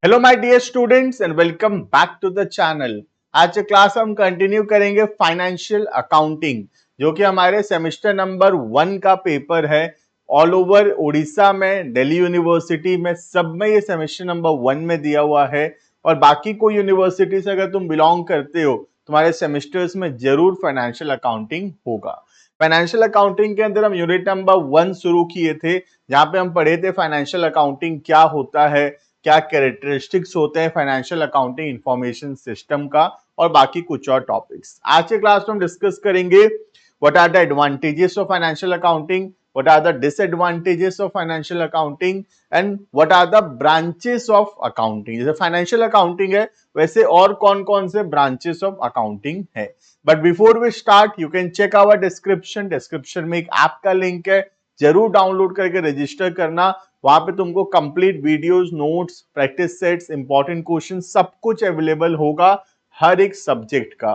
Hello my dear students and welcome back to the channel. आज के class हम continue करेंगे फाइनेंशियल अकाउंटिंग, जो कि हमारे सेमेस्टर नंबर 1 का पेपर है। ऑल ओवर उड़ीसा में, दिल्ली यूनिवर्सिटी में, सब में ये सेमेस्टर नंबर 1 में दिया हुआ है। और बाकी कोई यूनिवर्सिटी से अगर तुम बिलोंग करते हो, तुम्हारे सेमेस्टर्स में जरूर फाइनेंशियल अकाउंटिंग होगा। फाइनेंशियल अकाउंटिंग के अंदर हम यूनिट नंबर 1 शुरू किए थे, जहां पे हम पढ़े थे फाइनेंशियल अकाउंटिंग क्या होता है, क्या कैरेक्टरिस्टिक्स होते हैं फाइनेंशियल अकाउंटिंग इंफॉर्मेशन सिस्टम का, और बाकी कुछ और टॉपिक्स। आज के क्लास में हम डिस्कस करेंगे what are the advantages of financial accounting, what are the disadvantages of financial accounting and what are the branches of accounting. जैसे फाइनेंशियल अकाउंटिंग है, वैसे और कौन कौन से ब्रांचेस ऑफ अकाउंटिंग है। But before we start, you can check our description में एक ऐप का लिंक है, जरूर डाउनलोड करके रजिस्टर करना। वहां पे तुमको complete videos, notes, practice sets, important question सब कुछ अवेलेबल होगा हर एक सब्जेक्ट का।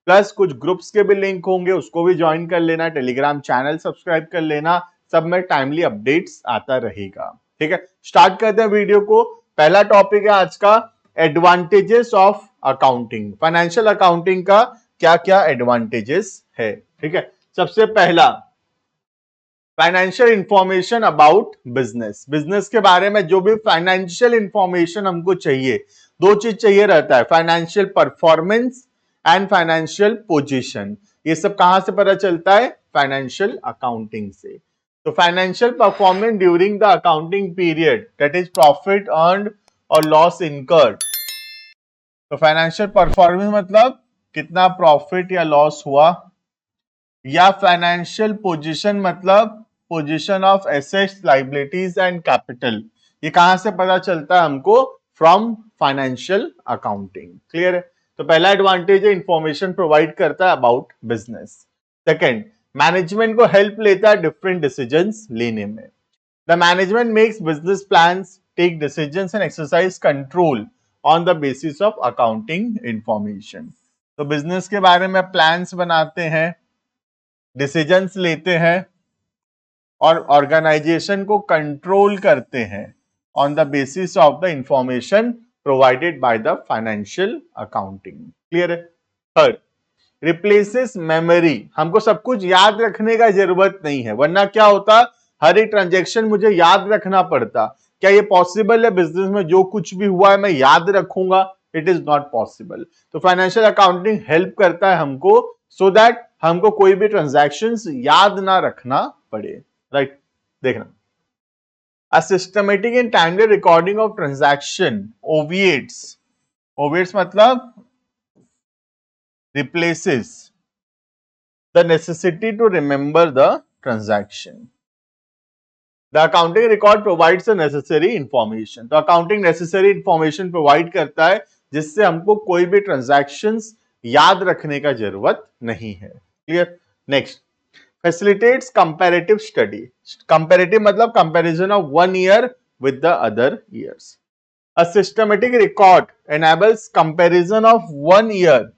प्लस कुछ ग्रुप्स के भी लिंक होंगे, उसको भी ज्वाइन कर लेना। टेलीग्राम चैनल सब्सक्राइब कर लेना, सब में टाइमली अपडेट्स आता रहेगा। ठीक है, स्टार्ट करते हैं वीडियो को। पहला टॉपिक है आज का, advantages of accounting. Financial accounting का क्या क्या एडवांटेजेस है। ठीक है, सबसे पहला financial information about business. Business के बारे में जो भी फाइनेंशियल इंफॉर्मेशन हमको चाहिए, दो चीज चाहिए रहता है, financial performance and financial position. ये सब कहां से पता चलता है? फाइनेंशियल अकाउंटिंग से। तो financial performance during the accounting period, that is profit earned और लॉस इनकर्ड। तो फाइनेंशियल परफॉर्मेंस मतलब कितना प्रॉफिट या लॉस हुआ, या फाइनेंशियल पोजीशन मतलब position of assets, liabilities and capital. ये कहां से पता चलता है हमको? From financial accounting. क्लियर है? तो पहला एडवांटेज है, इंफॉर्मेशन प्रोवाइड करता है अबाउट बिजनेस। सेकंड, मैनेजमेंट को हेल्प लेता है डिफरेंट डिसीजंस लेने में। The management makes business plans, take decisions and exercise control on the basis of accounting information. तो बिजनेस के बारे में प्लान्स बनाते हैं, डिसीजंस लेते हैं और ऑर्गेनाइजेशन को कंट्रोल करते हैं on the basis of the information provided by the financial accounting. Clear है? Third, replaces memory. हमको सब कुछ याद रखने का जरूरत नहीं है, वरना क्या होता, हर एक ट्रांजेक्शन मुझे याद रखना पड़ता। क्या ये पॉसिबल है? बिजनेस में जो कुछ भी हुआ है मैं याद रखूंगा? It is not possible. तो फाइनेंशियल अकाउंटिंग हेल्प करता है हमको, सो दैट हमको कोई भी ट्रांजैक्शंस याद ना रखना पड़े। राइट, देखना, a systematic and timely recording of transaction obviates मतलब replaces the necessity to remember the transaction. The accounting record provides the necessary information. तो accounting necessary information provide करता है, जिससे हमको कोई भी transactions याद रखने का जरूरत नहीं है। Clear? Next, facilitates comparative study. Comparative मतलब comparison of one year with the other years. A systematic record enables comparison of 1 year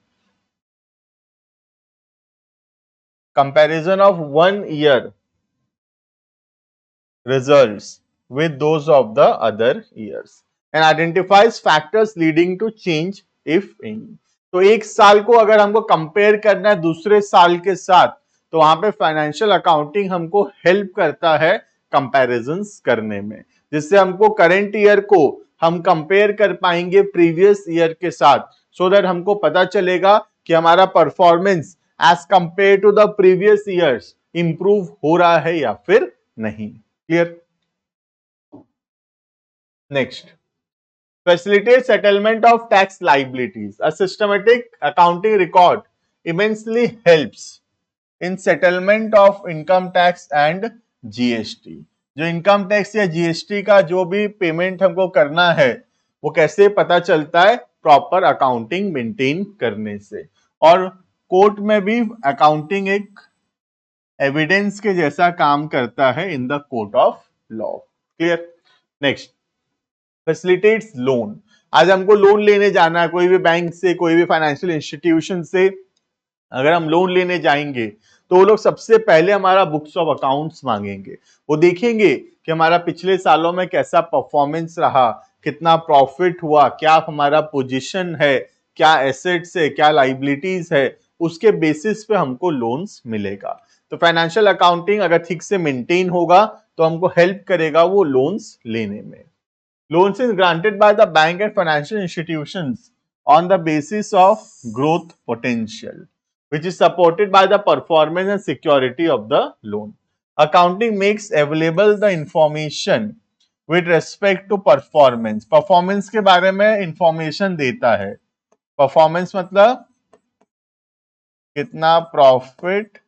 results with those of the other years and identifies factors leading to change if any. तो एक साल को अगर हमको compare करना है दूसरे साल के साथ, तो वहां पे फाइनेंशियल अकाउंटिंग हमको हेल्प करता है कंपैरिजंस करने में, जिससे हमको करंट ईयर को हम कंपेयर कर पाएंगे प्रीवियस ईयर के साथ, सो दैट हमको पता चलेगा कि हमारा performance as compared to the previous years improve हो रहा है या फिर नहीं। Clear? Next, facilitate settlement of tax liabilities. A systematic accounting record immensely helps in settlement of income tax and GST. जो इनकम टैक्स या जीएसटी का जो भी पेमेंट हमको करना है, वो कैसे पता चलता है? प्रॉपर अकाउंटिंग मेंटेन करने से। और कोर्ट में भी अकाउंटिंग एक एविडेंस के जैसा काम करता है इन the court of law. Clear? Next, facilitates loan. आज हमको लोन लेने जाना है, कोई भी बैंक से, कोई भी फाइनेंशियल इंस्टीट्यूशन से अगर हम लोन लेने जाएंगे, तो वो लोग सबसे पहले हमारा बुक्स ऑफ अकाउंट्स मांगेंगे। वो देखेंगे कि हमारा पिछले सालों में कैसा परफॉर्मेंस रहा, कितना प्रॉफिट हुआ, क्या हमारा पोजीशन है, क्या एसेट्स है, क्या लाइबिलिटीज है, उसके बेसिस पे हमको लोन्स मिलेगा। तो फाइनेंशियल अकाउंटिंग अगर ठीक से मेंटेन होगा तो हमको हेल्प करेगा वो लोन्स लेने में। Loans is granted by the bank and financial institutions on the basis of growth potential, which is supported by the performance and security of the loan. Accounting makes available the information with respect to performance. Performance के बारे में information देता है। Performance मतलब कितना profit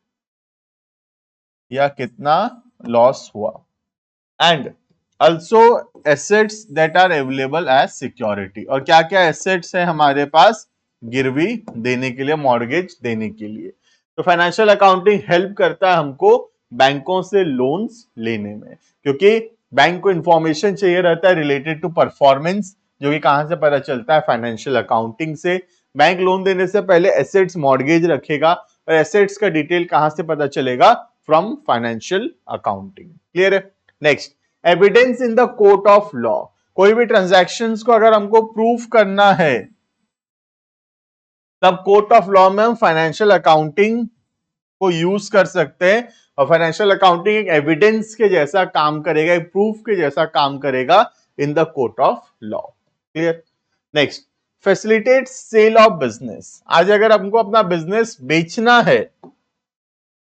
या कितना loss हुआ। And also assets that are available as security. और क्या क्या assets है हमारे पास गिरवी देने के लिए, मॉर्गेज देने के लिए। तो फाइनेंशियल अकाउंटिंग हेल्प करता है हमको बैंकों से लोन्स लेने में, क्योंकि बैंक को इंफॉर्मेशन चाहिए रहता है रिलेटेड टू परफॉर्मेंस, जो कि कहां से पता चलता है, फाइनेंशियल अकाउंटिंग से। बैंक लोन देने से पहले एसेट्स मॉर्गेज रखेगा और एसेट्स का डिटेल कहां से पता चलेगा, फ्रॉम फाइनेंशियल अकाउंटिंग। क्लियर है। Next, evidence in the court of law. कोई भी ट्रांजैक्शंस को अगर हमको प्रूफ करना है तब कोर्ट ऑफ लॉ में हम फाइनेंशियल अकाउंटिंग को यूज कर सकते हैं, और फाइनेंशियल अकाउंटिंग एक एविडेंस के जैसा काम करेगा, एक प्रूफ के जैसा काम करेगा in the court of law. Clear. Next, facilitate sale of business. आज अगर हमको अपना बिजनेस बेचना है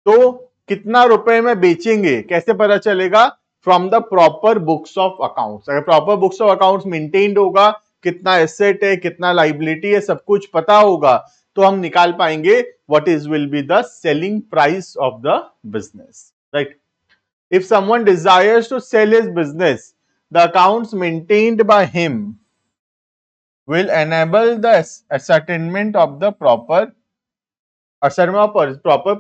तो कितना रुपए में बेचेंगे कैसे पता चलेगा, from the proper books of accounts. अगर proper books of accounts maintained होगा, कितना एसेट है, कितना लाइबिलिटी है, सब कुछ पता होगा, तो हम निकाल पाएंगे what is will be the selling price of the business, right? If someone desires to sell his business, the accounts maintained by him will enable the ascertainment of the proper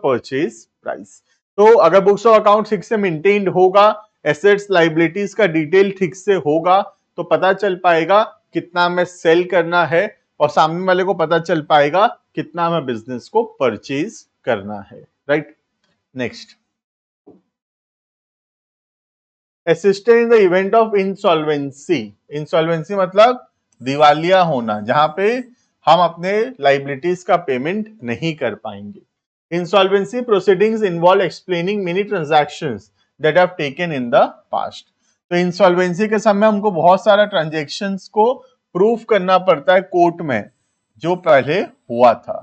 purchase price. तो अगर books of account ठीक से maintained होगा, assets liabilities का detail ठीक से होगा, तो पता चल पाएगा कितना हमें सेल करना है, और सामने वाले को पता चल पाएगा कितना हमें बिजनेस को परचेज करना है, right. Next, assistant in the event of insolvency. Insolvency मतलब दिवालिया होना, जहां पे हम अपने लाइबिलिटीज का पेमेंट नहीं कर पाएंगे। Insolvency proceedings involve explaining many transactions that have taken in the past. तो इंसॉल्वेंसी के समय हमको बहुत सारा ट्रांजैक्शंस को प्रूफ करना पड़ता है कोर्ट में, जो पहले हुआ था।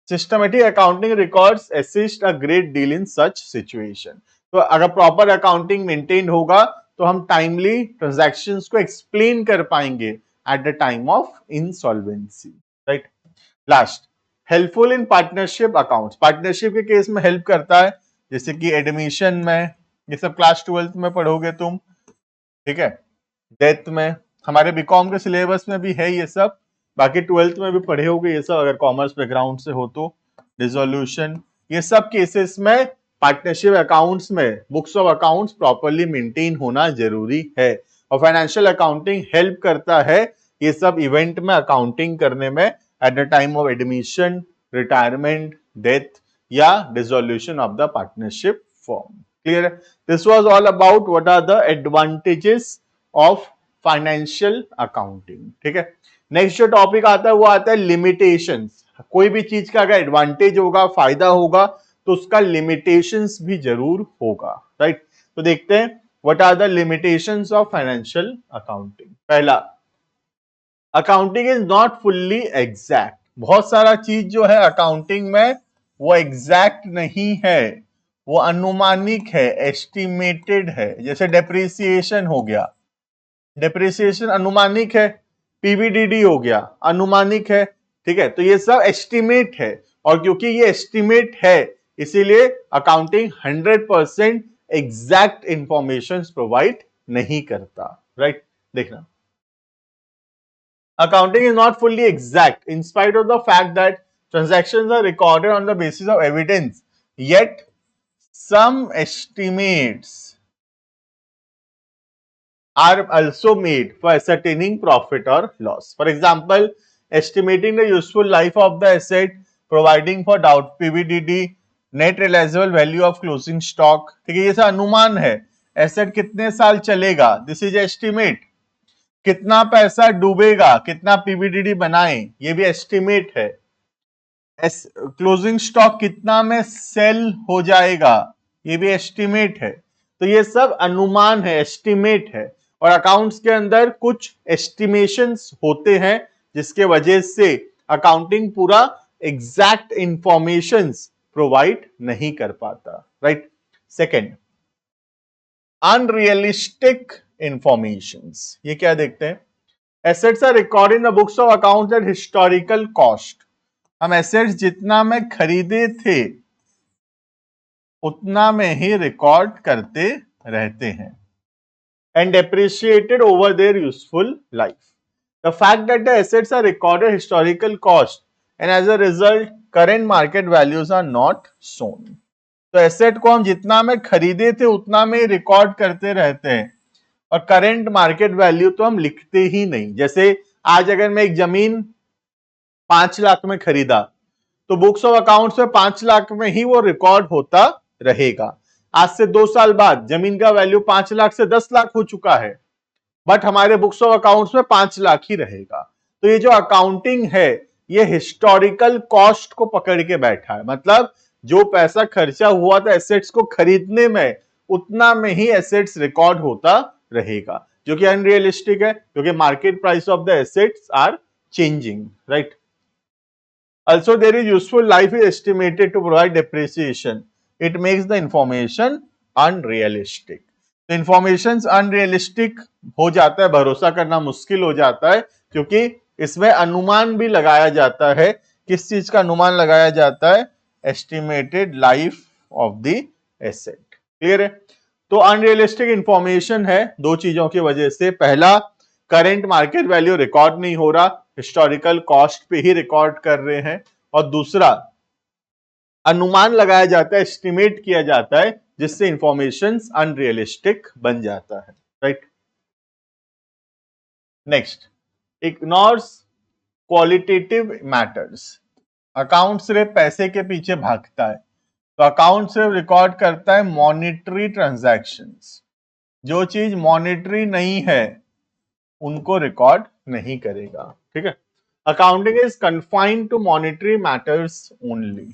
Systematic accounting records assist a great deal in such situation. तो अगर प्रॉपर अकाउंटिंग मेंटेन होगा तो हम टाइमली ट्रांजैक्शंस को एक्सप्लेन कर पाएंगे eight the time of insolvency, right. Last, helpful in partnership accounts. Partnership के केस में हेल्प करता है, जैसे कि एडमिशन में, ये सब क्लास 12th में पढ़ोगे तुम, ठीक है। डेथ में, हमारे बीकॉम के सिलेबस में भी है ये सब, बाकी 12th में भी पढ़े होगे ये सब अगर कॉमर्स बैकग्राउंड से हो तो। डिसोल्यूशन, ये सब केसेस में पार्टनरशिप अकाउंट्स में books of accounts properly maintain होना जरूरी है, और फाइनेंशियल अकाउंटिंग हेल्प करता है ये सब इवेंट में अकाउंटिंग करने में, at the time of admission, retirement, death या dissolution of the partnership form. Clear है। This was all about what are the advantages of financial accounting, ठीक है। नेक्स्ट जो टॉपिक आता है वो आता है लिमिटेशंस। कोई भी चीज का अगर एडवांटेज होगा, फायदा होगा, तो उसका लिमिटेशंस भी जरूर होगा, राइट। तो देखते हैं what are the limitations of financial accounting. पहला, accounting is not fully exact. बहुत सारा चीज जो है अकाउंटिंग में वो एग्जैक्ट नहीं है, वो अनुमानिक है, एस्टिमेटेड है। जैसे डेप्रिसिएशन हो गया, डेप्रिसिएशन अनुमानिक है। पीवीडीडी हो गया, अनुमानिक है, ठीक है। तो ये सब एस्टिमेट है, और क्योंकि ये एस्टिमेट है इसीलिए अकाउंटिंग 100% एग्जैक्ट इंफॉर्मेशन प्रोवाइड नहीं करता, राइट। देखना, accounting is not fully exact in spite of the fact that transactions are recorded on the basis of evidence, yet some estimates are also made for ascertaining profit or loss. For example, estimating the useful life of the asset, providing for doubt PVDD, net realizable value of closing stock. ठीक है, ये सब अनुमान है, asset कितने साल चलेगा, this is estimate. कितना पैसा डूबेगा, कितना पीवीडीडी बनाए, ये भी एस्टिमेट है। क्लोजिंग स्टॉक कितना में सेल हो जाएगा, ये भी एस्टिमेट है। तो ये सब अनुमान है, एस्टिमेट है। और अकाउंट्स के अंदर कुछ एस्टिमेशंस होते हैं जिसके वजह से अकाउंटिंग पूरा एग्जैक्ट इंफॉर्मेशंस प्रोवाइड नहीं कर पाता, राइट। सेकेंड, अनरियलिस्टिक इंफॉर्मेशंस, ये क्या देखते हैं? Assets are record in the books of accounts at historical cost. हम एसेट्स जितना में खरीदे थे उतना में ही रिकॉर्ड करते रहते हैं। And depreciated over their useful life. The fact that the assets are recorded historical cost and as a result current market values are not shown. तो एसेट को हम जितना में खरीदे थे उतना में रिकॉर्ड करते रहते हैं और करंट मार्केट वैल्यू तो हम लिखते ही नहीं। जैसे आज अगर मैं एक जमीन 5 लाख में खरीदा तो बुक्स ऑफ अकाउंट्स में 5 लाख में ही वो रिकॉर्ड होता रहेगा। आज से 2 साल बाद जमीन का वैल्यू 5 लाख से 10 लाख हो चुका है, बट हमारे बुक्स ऑफ अकाउंट्स में 5 लाख ही रहेगा। तो ये जो अकाउंटिंग है ये हिस्टोरिकल कॉस्ट को पकड़ के बैठा है, मतलब जो पैसा खर्चा हुआ था एसेट्स को खरीदने में उतना में ही एसेट्स रिकॉर्ड होता रहेगा, जो कि अनरियलिस्टिक है क्योंकि market price of the assets are changing, right. Also, there is useful life is estimated to provide depreciation. It makes the information unrealistic. तो information unrealistic हो जाता है, भरोसा करना मुश्किल हो जाता है क्योंकि इसमें अनुमान भी लगाया जाता है। किस चीज का अनुमान लगाया जाता है? Estimated life of the asset. Clear है? तो अनरियलिस्टिक इंफॉर्मेशन है दो चीजों की वजह से। पहला, करंट मार्केट वैल्यू रिकॉर्ड नहीं हो रहा, हिस्टोरिकल कॉस्ट पे ही रिकॉर्ड कर रहे हैं। और दूसरा, अनुमान लगाया जाता है, एस्टिमेट किया जाता है, जिससे इंफॉर्मेशन अनरियलिस्टिक बन जाता है, right. Next, ignores qualitative matters. Account सिर्फ पैसे के पीछे भागता है, तो अकाउंट सिर्फ रिकॉर्ड करता है मॉनिटरी ट्रांजैक्शंस। जो चीज मॉनिटरी नहीं है उनको रिकॉर्ड नहीं करेगा, ठीक है। Accounting is confined to monetary matters only.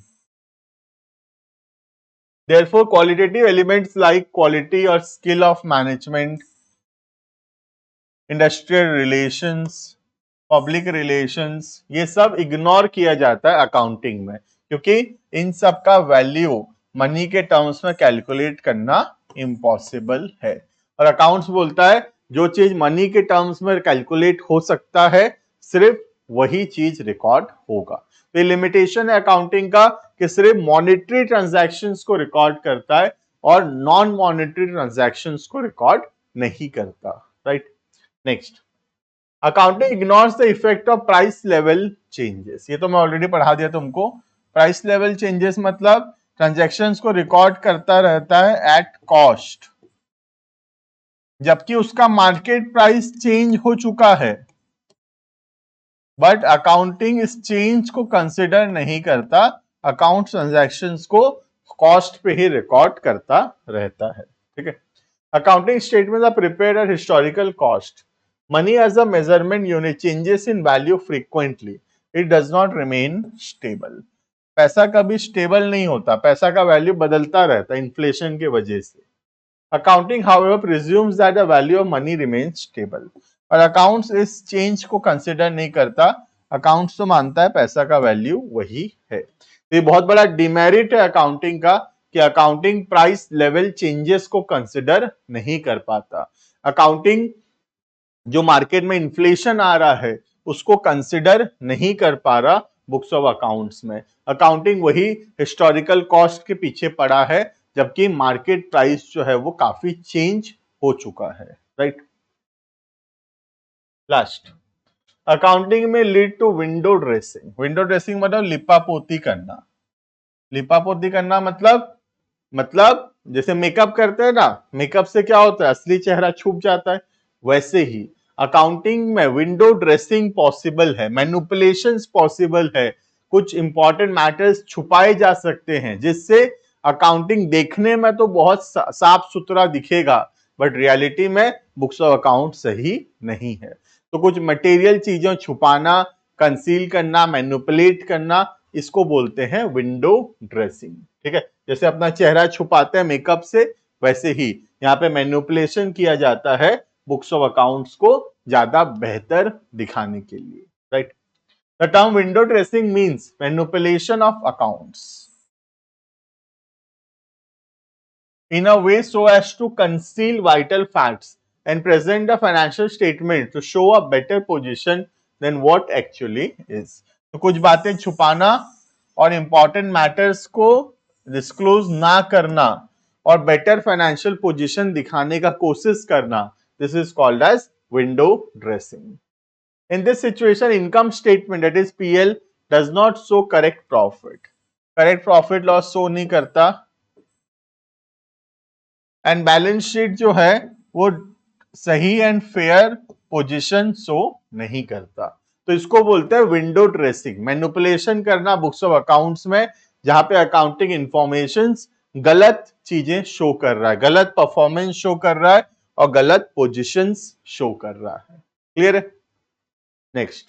Therefore, qualitative elements like quality or skill of management, industrial relations, public relations, ये सब इग्नोर किया जाता है अकाउंटिंग में, क्योंकि इन सब का वैल्यू मनी के टर्म्स में कैलकुलेट करना इम्पॉसिबल है। और अकाउंट्स बोलता है जो चीज मनी के टर्म्स में कैलकुलेट हो सकता है सिर्फ वही चीज रिकॉर्ड होगा। तो लिमिटेशन है अकाउंटिंग का कि सिर्फ मॉनेटरी ट्रांजैक्शंस को रिकॉर्ड करता है और नॉन मॉनेटरी ट्रांजैक्शंस को रिकॉर्ड नहीं करता, right. Next, accounting ignores the effect of price level changes. ये तो मैं ऑलरेडी पढ़ा दिया तुमको। प्राइस लेवल चेंजेस मतलब ट्रांजैक्शंस को रिकॉर्ड करता रहता है एट कॉस्ट, जबकि उसका मार्केट प्राइस चेंज हो चुका है, बट अकाउंटिंग इस चेंज को कंसिडर नहीं करता। अकाउंट ट्रांजैक्शंस को कॉस्ट पे ही रिकॉर्ड करता रहता है, ठीक है। Accounting statements are prepared at historical cost. Money as a measurement unit changes in value frequently, it does not remain stable. पैसा कभी स्टेबल नहीं होता, पैसा का वैल्यू बदलता रहता है इन्फ्लेशन की वजह से। Accounting however presumes that the value of money remains stable, और अकाउंट्स इस चेंज को कंसिडर नहीं करता। अकाउंट्स तो मानता है पैसा का वैल्यू वही है। तो ये बहुत बड़ा डिमेरिट है अकाउंटिंग का कि अकाउंटिंग प्राइस लेवल चेंजेस को कंसिडर नहीं कर पाता। अकाउंटिंग जो मार्केट में इन्फ्लेशन आ रहा है उसको कंसिडर नहीं कर पा रहा बुक्स ऑफ अकाउंट्स में। अकाउंटिंग वही हिस्टोरिकल कॉस्ट के पीछे पड़ा है, जबकि मार्केट प्राइस जो है वो काफी चेंज हो चुका है, राइट। लास्ट, अकाउंटिंग में lead to window dressing. Window dressing मतलब लिपापोती करना। लिपापोती करना मतलब जैसे मेकअप करते हैं ना, मेकअप से क्या होता है, असली चेहरा छुप जाता है। वैसे ही अकाउंटिंग में विंडो ड्रेसिंग पॉसिबल है, मैनिपुलेशंस पॉसिबल है, कुछ इंपॉर्टेंट मैटर्स छुपाए जा सकते हैं जिससे अकाउंटिंग देखने में तो बहुत साफ सुथरा दिखेगा, बट रियलिटी में बुक्स ऑफ अकाउंट सही नहीं है। तो कुछ मटेरियल चीजों छुपाना, कंसील करना, मैनिपुलेट करना, इसको बोलते हैं विंडो ड्रेसिंग। ठीक है, जैसे अपना चेहरा छुपाते हैं मेकअप से, वैसे ही यहाँ पे मैनिपुलेशन किया जाता है बुक्स ऑफ अकाउंट्स को ज्यादा बेहतर दिखाने के लिए, right. The term window dressing means manipulation of accounts in a way so as to conceal vital facts and present the financial statement to show a better position than what actually is। तो कुछ बातें छुपाना और important matters को disclose ना करना और better financial position दिखाने का कोशिश करना, this is called as window dressing. In this situation, income statement that is PL does not show correct profit. Correct profit loss show नहीं करता एंड बैलेंस शीट जो है वो सही एंड फेयर पोजीशन शो नहीं करता। तो इसको बोलते हैं विंडो ड्रेसिंग, मैनिपुलेशन करना बुक्स ऑफ अकाउंट्स में, जहां पे अकाउंटिंग इंफॉर्मेशंस गलत चीजें शो कर रहा है, गलत परफॉर्मेंस शो कर रहा है और गलत पोजीशंस शो कर रहा है। क्लियर है? नेक्स्ट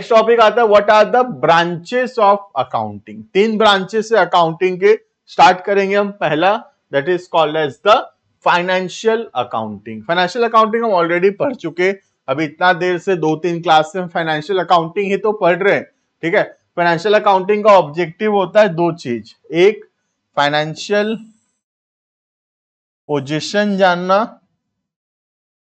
टॉपिक आता है what are the branches of accounting. 3 branches है अकाउंटिंग के, स्टार्ट करेंगे हम। पहला that is called as the financial accounting. Financial accounting हम ऑलरेडी पढ़ चुके, अभी इतना देर से 2-3 क्लास में फाइनेंशियल अकाउंटिंग ही तो पढ़ रहे हैं। ठीक है, फाइनेंशियल अकाउंटिंग का ऑब्जेक्टिव होता है 2 चीज, एक फाइनेंशियल पोजीशन जानना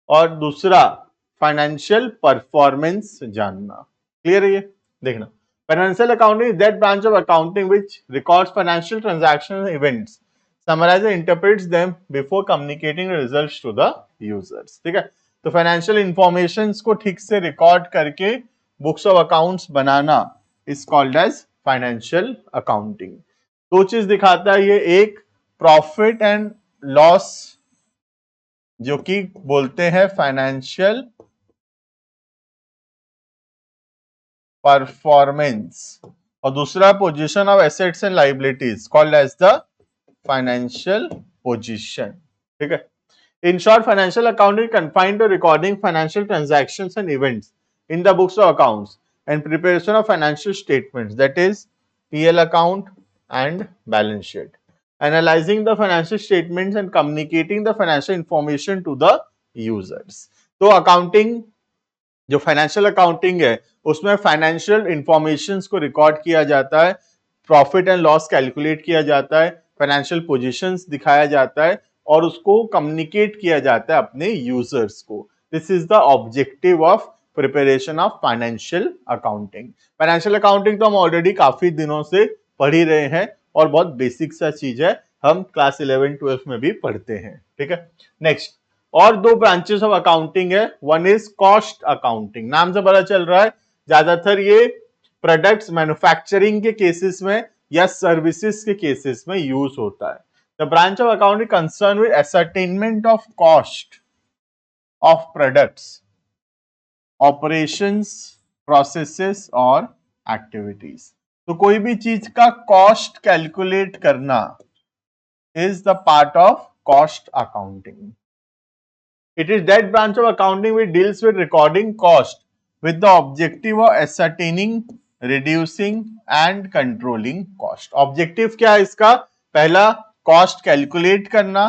और दूसरा फाइनेंशियल परफॉर्मेंस जानना। क्लियर है ये? देखना, financial accounting is that branch of accounting which records financial transaction events, summarise and interprets them before communicating results to the users. ठीक है, तो फाइनेंशियल इंफॉर्मेशंस को ठीक से रिकॉर्ड करके बुक्स ऑफ अकाउंट्स बनाना is called as financial accounting. 2 चीज दिखाता है ये, एक प्रॉफिट एंड लॉस जो कि बोलते हैं फाइनेंशियल परफॉर्मेंस, और दूसरा position of assets and liabilities called as the financial position. ठीक है, in short financial accounting confined to recording financial transactions and events in the books of accounts and preparation of financial statements that is PL account and balance sheet, analyzing the financial statements and communicating the financial information to the users। तो accounting, जो financial accounting है उसमें financial informations को record किया जाता है, profit and loss calculate किया जाता है, फाइनेंशियल पोजीशंस दिखाया जाता है और उसको कम्युनिकेट किया जाता है अपने यूजर्स को। This is the objective of preparation of financial accounting. Financial accounting तो हम ऑलरेडी काफी दिनों से पढ़ ही रहे हैं और बहुत बेसिक सा चीज है, हम क्लास 11-12 में भी पढ़ते हैं। ठीक है, नेक्स्ट और 2 ब्रांचेस ऑफ अकाउंटिंग है। वन इज कॉस्ट अकाउंटिंग, नाम से पता चल रहा है ज्यादातर ये प्रोडक्ट्स मैन्युफैक्चरिंग के केसेस में या सर्विसेज के केसेस में यूज होता है। The branch of accounting concern with ascertainment of cost of products, operations, processes और एक्टिविटीज। तो कोई भी चीज का कॉस्ट कैलकुलेट करना is the part of cost accounting. It is that branch of accounting which deals with recording cost with the objective of ascertaining, reducing and controlling cost। Objective क्या है इसका? पहला कॉस्ट कैलकुलेट करना,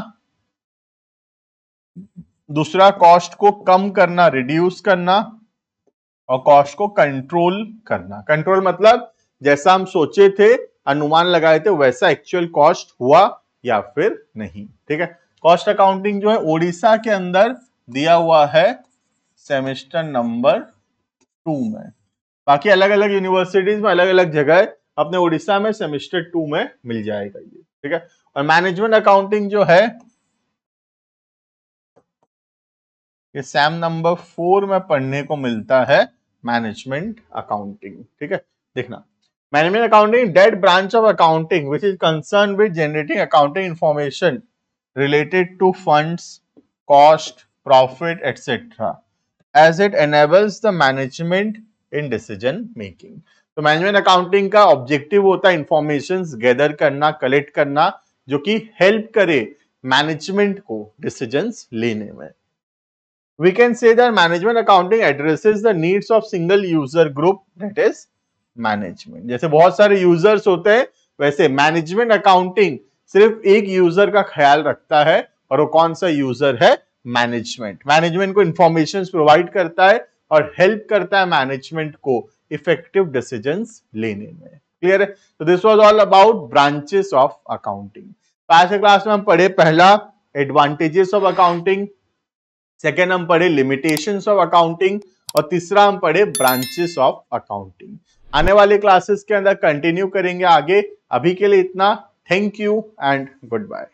दूसरा cost को कम करना, reduce करना, और कॉस्ट को कंट्रोल करना। कंट्रोल मतलब जैसा हम सोचे थे, अनुमान लगाए थे, वैसा एक्चुअल कॉस्ट हुआ या फिर नहीं। ठीक है, कॉस्ट अकाउंटिंग जो है उड़ीसा के अंदर दिया हुआ है सेमेस्टर नंबर 2 में, बाकी अलग अलग यूनिवर्सिटीज में अलग अलग जगह है, अपने उड़ीसा में सेमेस्टर 2 में मिल जाएगा ये। ठीक है, और मैनेजमेंट अकाउंटिंग जो है ये सैम नंबर 4 में पढ़ने को मिलता है, मैनेजमेंट अकाउंटिंग। ठीक है, देखना, management accounting that branch of accounting which is concern with generating accounting information related to funds, cost, profit etcetera as it enables the management in decision making. तो management accounting का objective होता है information gather करना, collect करना, जो कि help करे management को डिसीजंस लेने में। We can say that management accounting addresses the needs of single user group, that is management। जैसे बहुत सारे यूजर्स होते हैं वैसे मैनेजमेंट अकाउंटिंग सिर्फ एक यूजर का ख्याल रखता है और वो कौन सा यूजर है, मैनेजमेंट। मैनेजमेंट को इंफॉर्मेशन प्रोवाइड करता है और हेल्प करता है मैनेजमेंट को इफेक्टिव डिसीजंस लेने में। क्लियर है? तो this was all about branches of accounting. आज के क्लास में हम पढ़े पहला एडवांटेजेस ऑफ अकाउंटिंग, सेकेंड हम पढ़े लिमिटेशंस ऑफ अकाउंटिंग और तीसरा हम पढ़े ब्रांचेस ऑफ अकाउंटिंग। आने वाले क्लासेस के अंदर कंटिन्यू करेंगे आगे। अभी के लिए इतना। Thank you and good bye.